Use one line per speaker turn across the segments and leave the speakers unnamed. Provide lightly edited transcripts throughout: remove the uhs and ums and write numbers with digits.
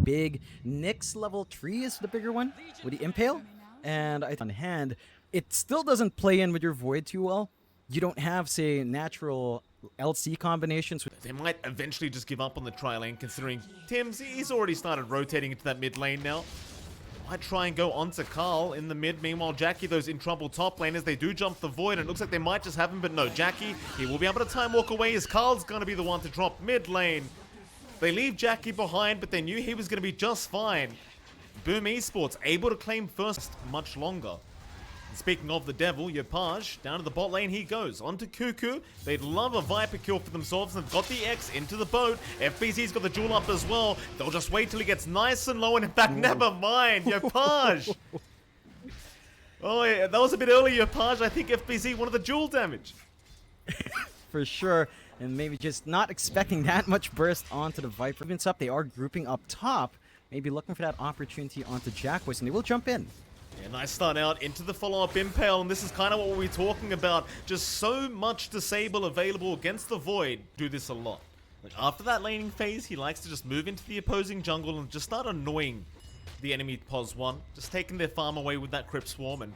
big. Nyx level 3 is the bigger one with the Impale. And I on hand, it still doesn't play in with your Void too well. You don't have, say, natural LC combinations.
They might eventually just give up on the tri-lane, considering Tim's, he's already started rotating into that mid lane now. Might try and go onto Carl in the mid. Meanwhile, Jackie, those in trouble top laners, they do jump the Void, and it looks like they might just have him, but no, Jackie, he will be able to time walk away as Carl's going to be the one to drop mid lane. They leave Jackie behind, but they knew he was going to be just fine. Boom Esports able to claim first much longer. And speaking of the devil, Yopaj, down to the bot lane he goes. Onto Cuckoo. They'd love a Viper kill for themselves, and they've got the X into the boat. FBZ's got the jewel up as well. They'll just wait till he gets nice and low, and in fact, never mind. Yopaj! Oh yeah, that was a bit early, Yopaj. I think FBZ wanted the jewel damage.
For sure. And maybe just not expecting that much burst onto the Viper. Events up, they are grouping up top. Maybe looking for that opportunity onto Jackboys, and they will jump in.
Yeah, nice start out into the follow-up Impale, and this is kind of what we're talking about. Just so much disable available against the Void. Do this a lot. Like after that laning phase, he likes to just move into the opposing jungle and just start annoying the enemy POS 1. Just taking their farm away with that Crypt Swarm, and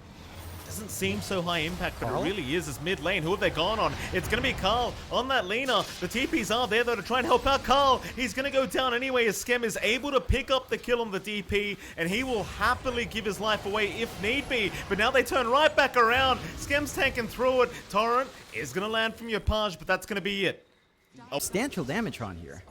doesn't seem so high impact, but
Carl?
it really is as mid lane. Who have they gone on? It's going to be Carl on that Lina. The TPs are there though to try and help out Carl. He's going to go down anyway as Skem is able to pick up the kill on the DP, and he will happily give his life away if need be. But now they turn right back around. Skem's tanking through it. Torrent is going to land from Yopaj, but that's going to be it.
Substantial damage on here.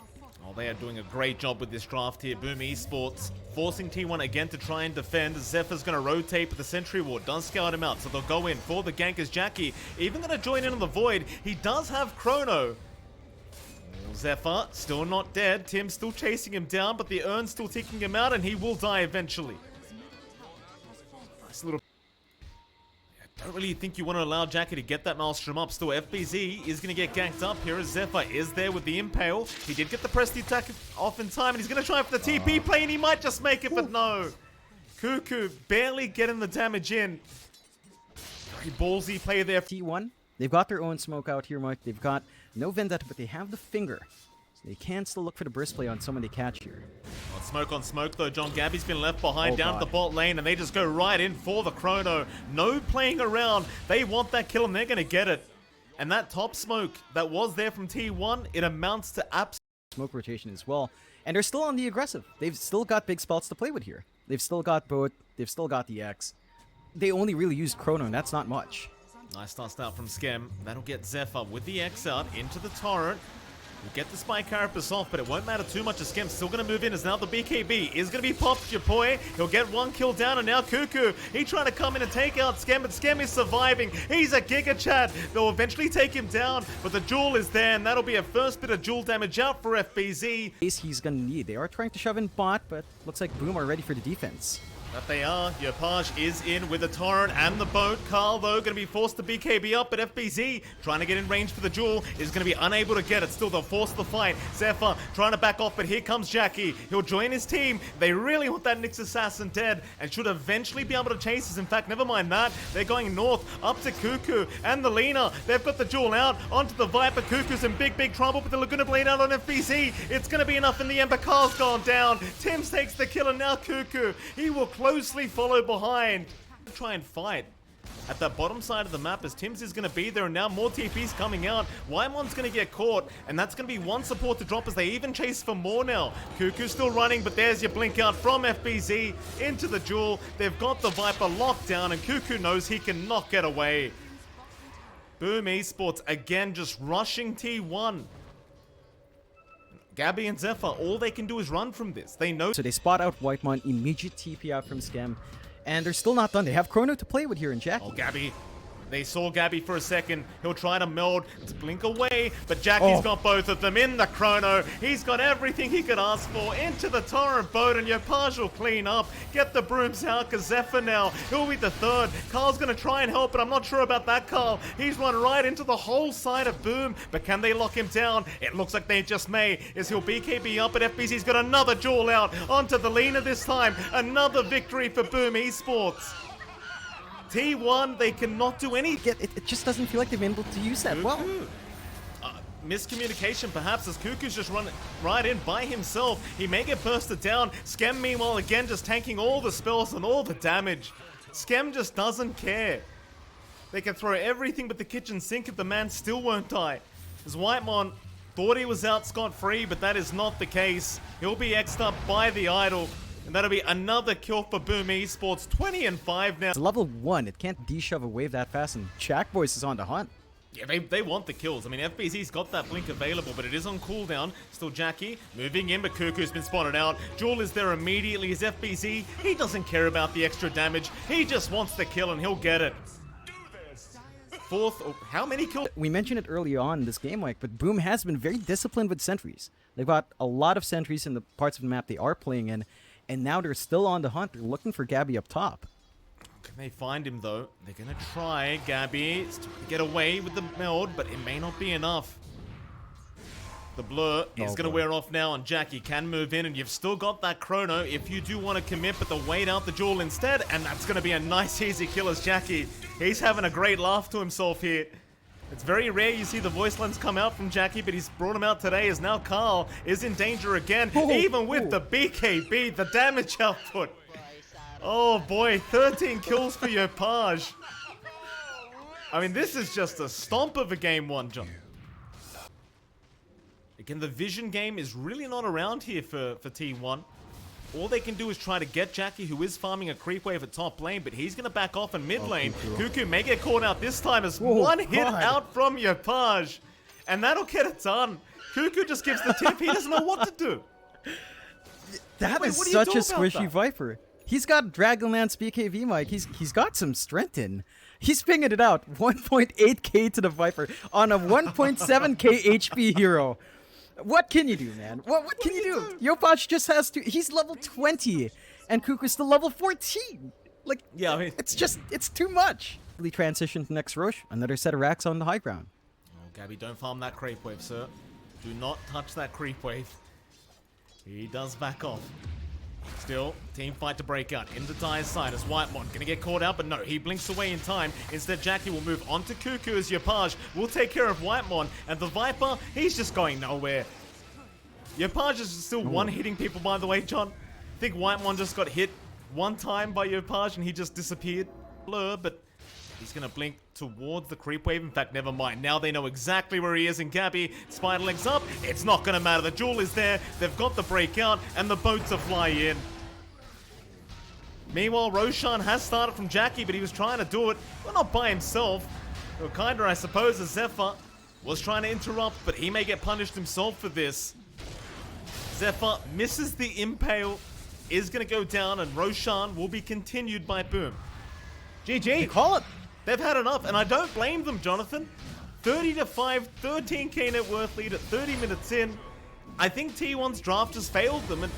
Oh, they are doing a great job with this draft here. Boom Esports forcing T1 again to try and defend. Zephyr's going to rotate, but the Sentry Ward does scout him out, so they'll go in for the gank as Jackie. Even going to join in on the Void. He does have Chrono. Oh, Zephyr still not dead. Tim's still chasing him down, but the Urn's still taking him out, and he will die eventually. Nice little... I don't really think you want to allow Jackie to get that Maelstrom up. Still, FBZ is going to get ganked up here as Zephyr is there with the Impale. He did get the Prestige attack off in time, and he's going to try for the TP play, and he might just make it, but no. Cuckoo barely getting the damage in. Very ballsy play there.
T1, they've got their own smoke out here, Mike. They've got no Vendetta, but they have the Finger. So they can still look for the burst play on someone they catch here.
Smoke on smoke though. John Gabby's been left behind down
God.
at the bot lane, and they just go right in for the Chrono. No playing around. They want that kill, and they're going to get it. And that top smoke that was there from T1, it amounts to absolute
Smoke rotation as well. And they're still on the aggressive. They've still got big spots to play with here. They've still got both. They've still got the X. They only really used Chrono, and that's not much.
Nice start from Skem. That'll get Zephyr with the X out into the Torrent. We'll get the Spy Carapace off, but it won't matter too much as Skem's still going to move in as now the BKB is going to be popped. Japoy, he'll get one kill down, and now Cuckoo, he trying to come in and take out Skem, but Skem is surviving. He's a Giga Chad. They'll eventually take him down, but the jewel is there, and that'll be a first bit of jewel damage out for FBZ.
He's going to need. They are trying to shove in bot, but looks like Boom are ready for the defense.
That they are. Yopaj is in with the Torrent and the boat. Carl, though, going to be forced to BKB up, but FBZ, trying to get in range for the jewel, is going to be unable to get it. Still, they'll force the fight. Zephyr trying to back off, but here comes Jackie. He'll join his team. They really want that Nyx Assassin dead and should eventually be able to chase us. In fact, never mind that. They're going north, up to Cuckoo and the Lina. They've got the jewel out onto the Viper. Cuckoo's in big trouble, but they're going to blade out on FBZ. It's going to be enough in the end, but Carl's gone down. Tim's takes the kill, and now Cuckoo, he will closely follow behind. Try and fight at the bottom side of the map as Tim's is going to be there, and now more TPs coming out. Wymon's going to get caught, and that's going to be one support to drop as they even chase for more now. Cuckoo's still running, but there's your blink out from FBZ into the jewel. They've got the Viper locked down, and Cuckoo knows he cannot get away. Boom Esports again just rushing T1. Gabby and Zephyr, all they can do is run from this. They know.
So they spot out Whitemon, immediate TP out from Skem, and they're still not done. They have Chrono to play with here in Jackie.
Oh, Gabby. They saw Gabby for a second. He'll try to meld to blink away, but Jackie's got both of them in the Chrono. He's got everything he could ask for into the Torrent boat, and Yopaj will clean up. Get the brooms out, because Zephyr now, he'll be the third. Carl's going to try and help, but I'm not sure about that, Carl. He's run right into the whole side of Boom, but can they lock him down? It looks like they just may, as he'll BKB up, but FBZ's got another jewel out onto the Lina this time. Another victory for Boom Esports. T1, they cannot do anything.
It just doesn't feel like they've been able to use that well.
miscommunication perhaps as Cuckoo's just run right in by himself. He may get bursted down. Skem meanwhile again just tanking all the spells and all the damage. Skem just doesn't care. They can throw everything but the kitchen sink if the man still won't die. As Whitemon thought he was out scot-free, but that is not the case. He'll be X'd up by the idol. And that'll be another kill for Boom Esports. 20-5 now.
It's level 1. It can't de-shove a wave that fast, and Jackboys is on the hunt.
Yeah, they want the kills. I mean, FBZ's got that blink available, but it is on cooldown. Still Jackie moving in, but Cuckoo's been spotted out. Jewel is there immediately as FBZ. He doesn't care about the extra damage. He just wants the kill, and he'll get it. Fourth, how many kills?
We mentioned it early on in this game, Mike, but Boom has been very disciplined with sentries. They've got a lot of sentries in the parts of the map they are playing in, and now they're still on the hunt. They're looking for Gabby up top.
Can they find him, though? They're going to try Gabby to get away with the meld, but it may not be enough. The blur is going to wear off now, and Jackie can move in, and you've still got that chrono if you do want to commit, but they'll wait out the Jewel instead, and that's going to be a nice easy kill as Jackie. He's having a great laugh to himself here. It's very rare you see the voice lens come out from Jackie, but he's brought him out today as now Carl is in danger again, even with the BKB, the damage output. Oh boy, 13 kills for Yopaj. I mean, this is just a stomp of a game one, John. Again, the vision game is really not around here for T1. All they can do is try to get Jackie, who is farming a creep wave at top lane, but he's going to back off in mid lane. Cuckoo may get caught out this time as one hit out from Yopaj. And that'll get it done. Cuckoo just gives the tip. He doesn't know what to do.
That is such a squishy Viper. He's got Dragonlance BKB, Mike. He's got some strength in. He's pinging it out. 1.8k to the Viper on a 1.7k HP hero. What can you do, man? What can you do? Yopaj just has to. He's level 20, and Cuckoo's still level 14. Like,
yeah, I mean,
it's too much. Really transition to next Roche. Another set of racks on the high ground.
Oh, Gabby, don't farm that creep wave, sir. Do not touch that creep wave. He does back off. Still, team fight to break out into Dire's side as Whitemon gonna get caught out, but no, he blinks away in time. Instead, Jackie will move on to Cuckoo as Yopaj will take care of Whitemon, and the Viper, he's just going nowhere. Yopaj is still one-hitting people, by the way, John. I think Whitemon just got hit one time by Yopaj and he just disappeared. Blur, but he's gonna blink towards the creep wave. In fact, never mind. Now they know exactly where he is, and Gabby, spider legs up. It's not gonna matter. The Jewel is there. They've got the breakout, and the boat to fly in. Meanwhile, Roshan has started from Jackie, but he was trying to do it, well, not by himself. Well, kinda, I suppose, as Zephyr was trying to interrupt, but he may get punished himself for this. Zephyr misses the impale, is gonna go down, and Roshan will be continued by Boom. GG.
Call it.
They've had enough, and I don't blame them, Jonathan. 30-5, 13k net worth lead at 30 minutes in. I think T1's draft just failed them, and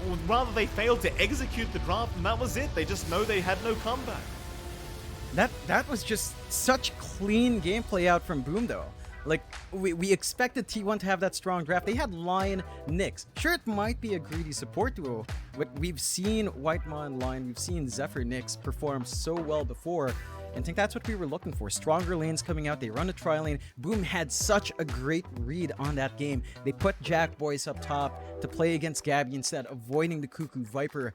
or rather they failed to execute the draft, and that was it. They just know they had no comeback.
That was just such clean gameplay out from Boom, though. Like, we expected T1 to have that strong draft. They had Lion, Nyx. Sure, it might be a greedy support duo, but we've seen Whitemon, Lion, we've seen Zephyr, Nyx perform so well before, and I think that's what we were looking for. Stronger lanes coming out. They run a tri lane. Boom had such a great read on that game. They put Jack Boys up top to play against Gabby instead, avoiding the Cuckoo Viper,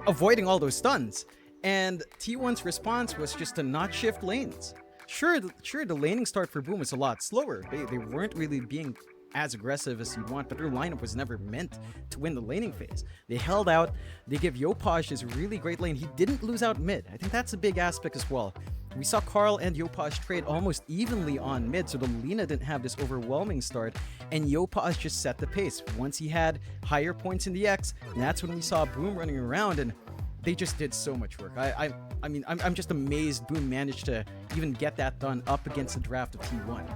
avoiding all those stuns. And T1's response was just to not shift lanes. Sure, the laning start for Boom was a lot slower. They weren't really being as aggressive as you'd want, but their lineup was never meant to win the laning phase. They held out. They give Yopaj this really great lane. He didn't lose out mid. I think that's a big aspect as well. We saw Carl and Yopaj trade almost evenly on mid, so the Lina didn't have this overwhelming start, and Yopaj just set the pace. Once he had higher points in the X, that's when we saw Boom running around, and they just did so much work. I mean, I'm just amazed Boom managed to even get that done up against the draft of T1.